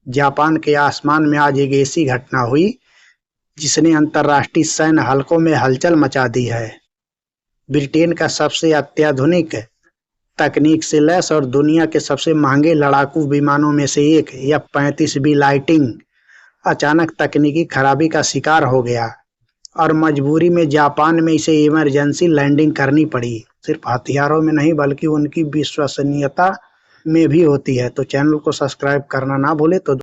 Japan के आसमान में आज एक ऐसी घटना हुई जिसने अंतर्राष्ट्रीय सैन्य हलकों में हलचल मचा दी है। ब्रिटेन का सबसे अत्याधुनिक तकनीक से लैस और दुनिया के सबसे महंगे लड़ाकू विमानों में से एक F-35B लाइटिंग अचानक तकनीकी खराबी का शिकार हो गया और मजबूरी में जापान में इसे इमरजेंसी लैंडिंग करनी पड़ी। सिर्फ हथियारों में नहीं बल्कि उनकी विश्वसनीयता में भी होती है। तो चैनल को सब्सक्राइब करना ना भूले। तो